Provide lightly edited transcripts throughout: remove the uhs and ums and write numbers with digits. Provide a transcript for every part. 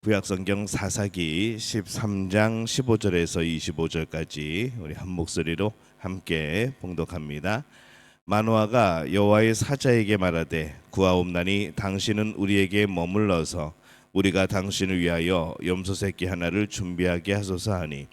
구약성경 사사기 13장 15절에서 25절까지 우리 한 목소리로 함께 봉독합니다. 마노아가 여호와의 사자에게 말하되 구하옵나니 당신은 우리에게 머물러서 우리가 당신을 위하여 염소새끼 하나를 준비하게 하소서 하니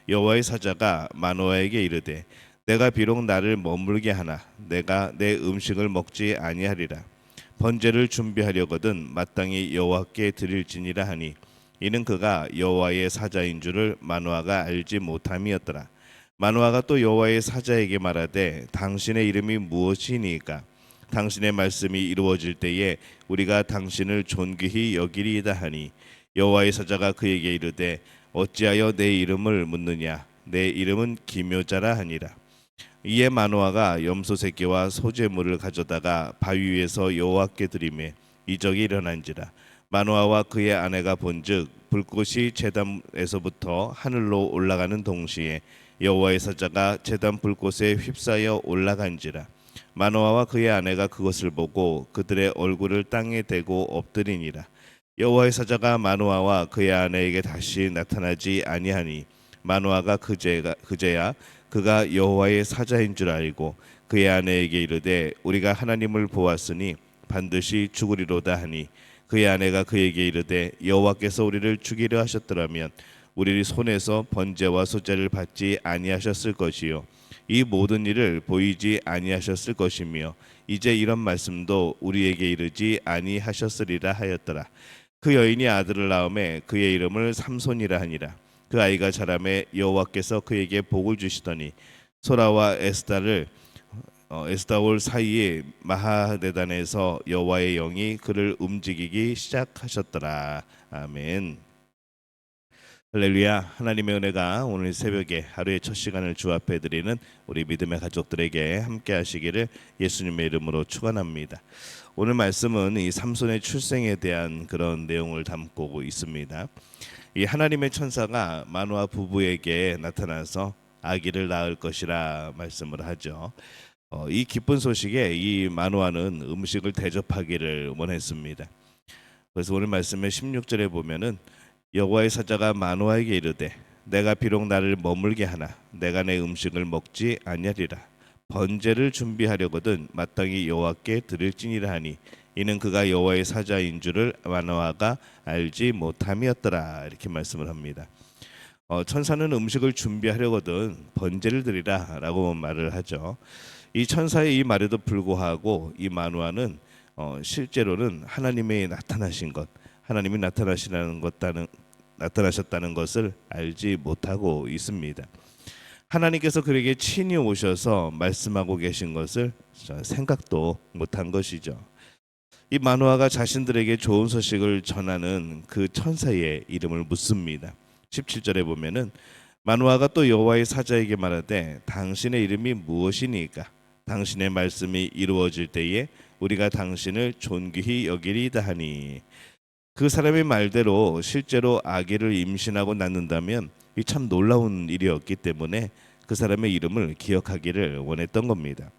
여호와의 사자가 마노아에게 이르되 내가 비록 나를 머물게 하나 내가 내 음식을 먹지 아니하리라. 번제를 준비하려거든 마땅히 여호와께 드릴지니라 하니 이는 그가 여호와의 사자인 줄을 마노아가 알지 못함이었더라. 마노아가 또 여호와의 사자에게 말하되 당신의 이름이 무엇이니까 당신의 말씀이 이루어질 때에 우리가 당신을 존귀히 여기리이다 하니 여호와의 사자가 그에게 이르되 어찌하여 내 이름을 묻느냐 내 이름은 기묘자라 하니라. 이에 마노아가 염소 새끼와 소제물을 가져다가 바위 위에서 여호와께 드리매 이적이 일어난지라. 마노아와 그의 아내가 본즉 불꽃이 제단에서부터 하늘로 올라가는 동시에 여호와의 사자가 제단 불꽃에 휩싸여 올라간지라. 마노아와 그의 아내가 그것을 보고 그들의 얼굴을 땅에 대고 엎드리니라. 여호와의 사자가 마노아와 그의 아내에게 다시 나타나지 아니하니 마노아가 그제야 그가 여호와의 사자인 줄 알고 그의 아내에게 이르되 우리가 하나님을 보았으니 반드시 죽으리로다 하니 그의 아내가 그에게 이르되 여호와께서 우리를 죽이려 하셨더라면 우리 손에서 번제와 소제를 받지 아니하셨을 것이요 이 모든 일을 보이지 아니하셨을 것이며 이제 이런 말씀도 우리에게 이르지 아니하셨으리라 하였더라. 그 여인이 아들을 낳음에 그의 이름을 삼손이라 하니라. 그 아이가 자라매 여호와께서 그에게 복을 주시더니 소라와 에스다올 사이에 마하네단에서 여호와의 영이 그를 움직이기 시작하셨더라. 아멘. 할렐루야. 하나님의 은혜가 오늘 새벽에 하루의 첫 시간을 주 앞에 드리는 우리 믿음의 가족들에게 함께 하시기를 예수님의 이름으로 축원합니다. 오늘 말씀은 이 삼손의 출생에 대한 그런 내용을 담고 있습니다. 이 하나님의 천사가 마노아 부부에게 나타나서 아기를 낳을 것이라 말씀을 하죠. 이 기쁜 소식에 이 마노아는 음식을 대접하기를 원했습니다. 그래서 오늘 말씀의 16절에 보면은 여호와의 사자가 마노아에게 이르되 내가 비록 나를 머물게 하나 내가 내 음식을 먹지 아니하리라. 번제를 준비하려거든 마땅히 여호와께 드릴지니라 하니 이는 그가 여호와의 사자인 줄을 마노아가 알지 못함이었더라. 이렇게 말씀을 합니다. 천사는 음식을 준비하려거든 번제를 드리라 라고 말을 하죠. 이 천사의 이 말에도 불구하고 이 마노아는 실제로는 하나님이 나타나신 것, 하나님이 나타나셨다는 것을 알지 못하고 있습니다. 하나님께서 그에게 친히 오셔서 말씀하고 계신 것을 생각도 못한 것이죠. 이 마노아가 자신들에게 좋은 소식을 전하는 그 천사의 이름을 묻습니다. 17절에 보면은 마노아가 또 여호와의 사자에게 말하되 당신의 이름이 무엇이니까 당신의 말씀이 이루어질 때에 우리가 당신을 존귀히 여기리이다 하니 그 사람의 말대로 실제로 아기를 임신하고 낳는다면 이 참 놀라운 일이었기 때문에 그 사람의 이름을 기억하기를 원했던 겁니다.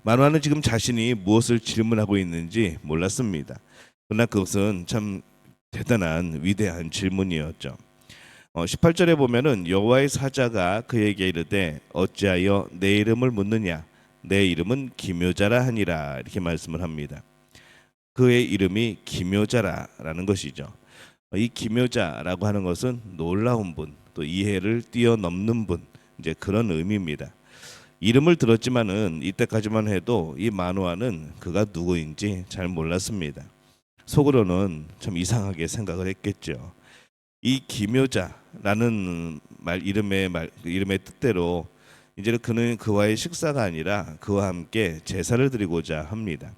마노아는 지금 자신이 무엇을 질문하고 있는지 몰랐습니다. 그러나 그것은 참 대단한 위대한 질문이었죠. 18절에 보면은 여호와의 사자가 그에게 이르되 어찌하여 내 이름을 묻느냐 내 이름은 기묘자라 하니라. 이렇게 말씀을 합니다. 그의 이름이 기묘자라는 것이죠. 이 기묘자라고 하는 것은 놀라운 분, 또 이해를 뛰어넘는 분, 이제 그런 의미입니다. 이름을 들었지만은 이때까지만 해도 이 마노아는 그가 누구인지 잘 몰랐습니다. 속으로는 참 이상하게 생각을 했겠죠. 이 기묘자라는 이름의 뜻대로 이제는 그는 그와의 식사가 아니라 그와 함께 제사를 드리고자 합니다.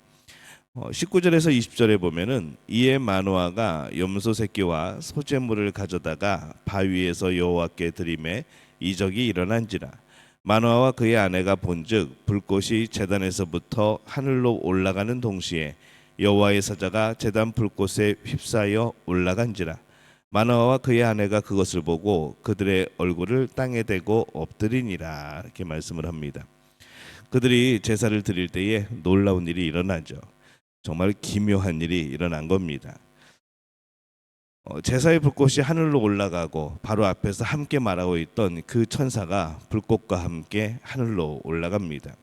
19절에서 20절에 보면은 이에 마노아가 염소 새끼와 소제물을 가져다가 바위에서 여호와께 드리매 이적이 일어난지라. 마노아와 그의 아내가 본즉 불꽃이 제단에서부터 하늘로 올라가는 동시에 여호와의 사자가 제단 불꽃에 휩싸여 올라간지라. 마노아와 그의 아내가 그것을 보고 그들의 얼굴을 땅에 대고 엎드리니라. 이렇게 말씀을 합니다. 그들이 제사를 드릴 때에 놀라운 일이 일어나죠. 정말 기묘한 일이 일어난 겁니다. 제사의 불꽃이 하늘로 올라가고 바로 앞에서 함께 말하고 있던 그 천사가 불꽃과 함께 하늘로 올라갑니다.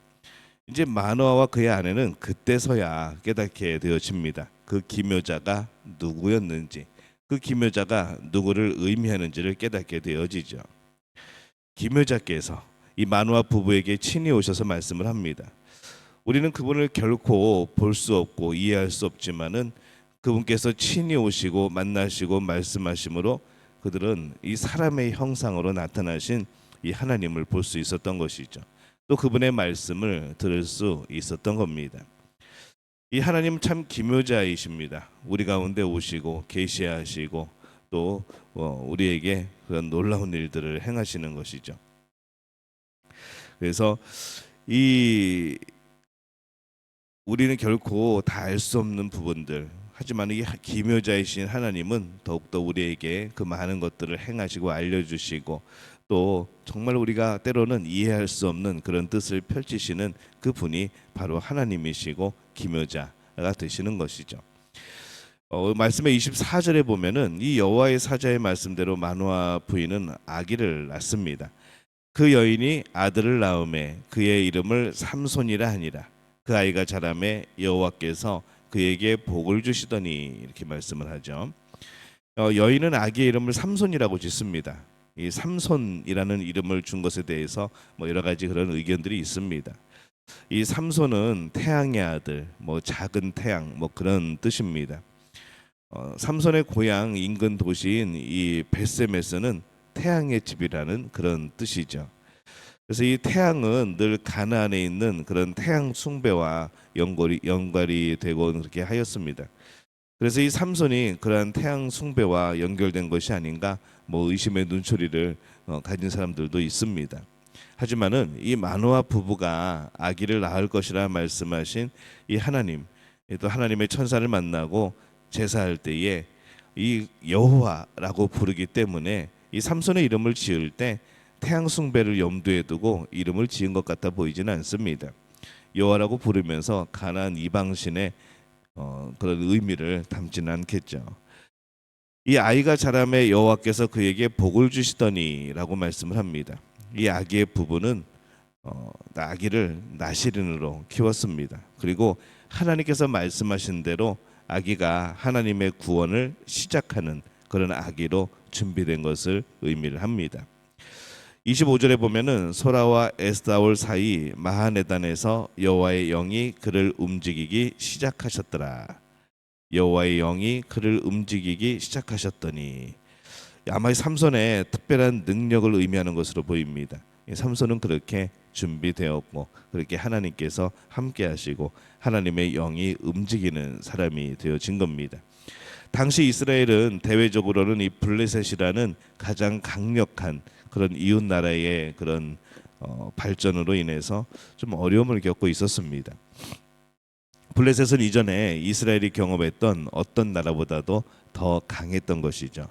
이제 마노아와 그의 아내는 그때서야 깨닫게 되어집니다. 그 기묘자가 누구였는지, 그 기묘자가 누구를 의미하는지를 깨닫게 되어지죠. 기묘자께서 이 마노아 부부에게 친히 오셔서 말씀을 합니다. 우리는 그분을 결코 볼 수 없고 이해할 수 없지만은 그분께서 친히 오시고 만나시고 말씀하심으로 그들은 이 사람의 형상으로 나타나신 이 하나님을 볼 수 있었던 것이죠. 또 그분의 말씀을 들을 수 있었던 겁니다. 이 하나님 참 기묘자이십니다. 우리 가운데 오시고 계시하시고 또 우리에게 그런 놀라운 일들을 행하시는 것이죠. 그래서 이 우리는 결코 다 알 수 없는 부분들, 하지만 이 기묘자이신 하나님은 더욱더 우리에게 그 많은 것들을 행하시고 알려주시고 또 정말 우리가 때로는 이해할 수 없는 그런 뜻을 펼치시는 그 분이 바로 하나님이시고 기묘자가 되시는 것이죠. 말씀의 24절에 보면은 이 여호와의 사자의 말씀대로 마노아 부인은 아기를 낳습니다. 그 여인이 아들을 낳음에 그의 이름을 삼손이라 하니라. 그 아이가 자라매 여호와께서 그에게 복을 주시더니, 이렇게 말씀을 하죠. 여인은 아기의 이름을 삼손이라고 짓습니다. 이 삼손이라는 이름을 준 것에 대해서 여러 가지 그런 의견들이 있습니다. 이 삼손은 태양의 아들, 작은 태양, 그런 뜻입니다. 삼손의 고향 인근 도시인 이 베세메스는 태양의 집이라는 그런 뜻이죠. 그래서 이 태양은 늘 가나안에 있는 그런 태양 숭배와 연관이 되고 그렇게 하였습니다. 그래서 이 삼손이 그러한 태양 숭배와 연결된 것이 아닌가 의심의 눈초리를 가진 사람들도 있습니다. 하지만은 이 마노아 부부가 아기를 낳을 것이라 말씀하신 이 하나님, 또 하나님의 천사를 만나고 제사할 때에 이 여호와라고 부르기 때문에 이 삼손의 이름을 지을 때 태양 숭배를 염두에 두고 이름을 지은 것 같아 보이지는 않습니다. 여호와라고 부르면서 가나안 이방신의 그런 의미를 담지는 않겠죠. 이 아이가 자라매 여호와께서 그에게 복을 주시더니라고 말씀을 합니다. 이 아기의 부부는 아기를 나시린으로 키웠습니다. 그리고 하나님께서 말씀하신 대로 아기가 하나님의 구원을 시작하는 그런 아기로 준비된 것을 의미를 합니다. 25절에 보면은 소라와 에스다올 사이 마하네단에서 여호와의 영이 그를 움직이기 시작하셨더라. 여호와의 영이 그를 움직이기 시작하셨더니, 아마 이 삼손의 특별한 능력을 의미하는 것으로 보입니다. 삼손은 그렇게 준비되었고 그렇게 하나님께서 함께 하시고 하나님의 영이 움직이는 사람이 되어진 겁니다. 당시 이스라엘은 대외적으로는 이 블레셋이라는 가장 강력한 그런 이웃 나라의 그런 발전으로 인해서 좀 어려움을 겪고 있었습니다. 블레셋은 이전에 이스라엘이 경험했던 어떤 나라보다도 더 강했던 것이죠.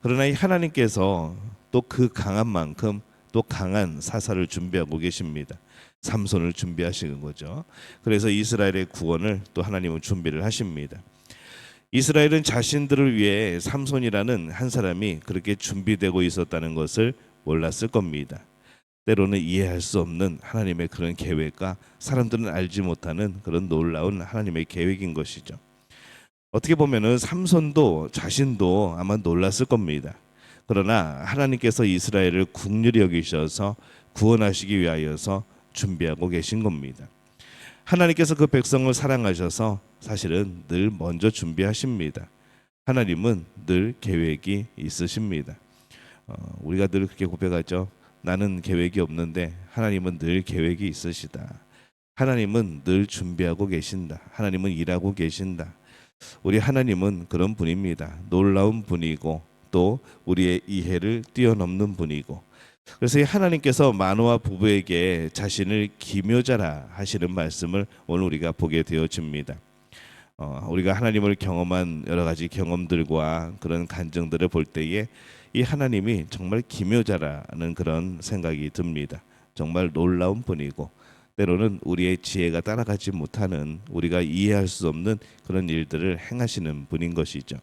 그러나 이 하나님께서 또 그 강한 만큼 또 강한 사사를 준비하고 계십니다. 삼손을 준비하시는 거죠. 그래서 이스라엘의 구원을 또 하나님은 준비를 하십니다. 이스라엘은 자신들을 위해 삼손이라는 한 사람이 그렇게 준비되고 있었다는 것을 몰랐을 겁니다. 때로는 이해할 수 없는 하나님의 그런 계획과 사람들은 알지 못하는 그런 놀라운 하나님의 계획인 것이죠. 어떻게 보면은 삼손도 자신도 아마 놀랐을 겁니다. 그러나 하나님께서 이스라엘을 긍휼히 여기셔서 구원하시기 위하여서 준비하고 계신 겁니다. 하나님께서 그 백성을 사랑하셔서 사실은 늘 먼저 준비하십니다. 하나님은 늘 계획이 있으십니다. 우리가 늘 그렇게 고백하죠. 나는 계획이 없는데 하나님은 늘 계획이 있으시다. 하나님은 늘 준비하고 계신다. 하나님은 일하고 계신다. 우리 하나님은 그런 분입니다. 놀라운 분이고 또 우리의 이해를 뛰어넘는 분이고, 그래서 이 하나님께서 마노아 부부에게 자신을 기묘자라 하시는 말씀을 오늘 우리가 보게 되어집니다. 우리가 하나님을 경험한 여러 가지 경험들과 그런 간증들을 볼 때에 이 하나님이 정말 기묘자라는 그런 생각이 듭니다. 정말 놀라운 분이고 때로는 우리의 지혜가 따라가지 못하는, 우리가 이해할 수 없는 그런 일들을 행하시는 분인 것이죠.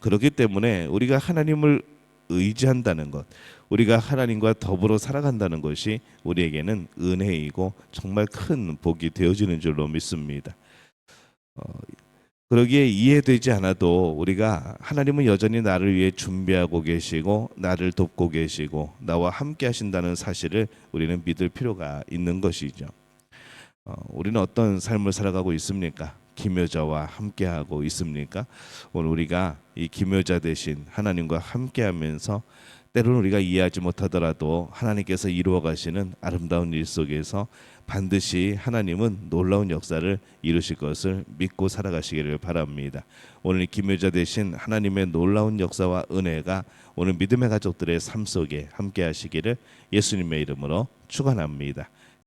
그렇기 때문에 우리가 하나님을 의지한다는 것, 우리가 하나님과 더불어 살아간다는 것이 우리에게는 은혜이고 정말 큰 복이 되어지는 줄로 믿습니다. 어, 그러기에 이해되지 않아도 우리가 하나님은 여전히 나를 위해 준비하고 계시고 나를 돕고 계시고 나와 함께 하신다는 사실을 우리는 믿을 필요가 있는 것이죠. 우리는 어떤 삶을 살아가고 있습니까? 기묘자와 함께하고 있습니까? 오늘 우리가 이 기묘자 대신 하나님과 함께하면서 때로는 우리가 이해하지 못하더라도 하나님께서 이루어 가시는 아름다운 일 속에서 반드시 하나님은 놀라운 역사를 이루실 것을 믿고 살아가시기를 바랍니다. 오늘 이 기묘자 대신 하나님의 놀라운 역사와 은혜가 오늘 믿음의 가족들의 삶 속에 함께 하시기를 예수님의 이름으로 축원합니다.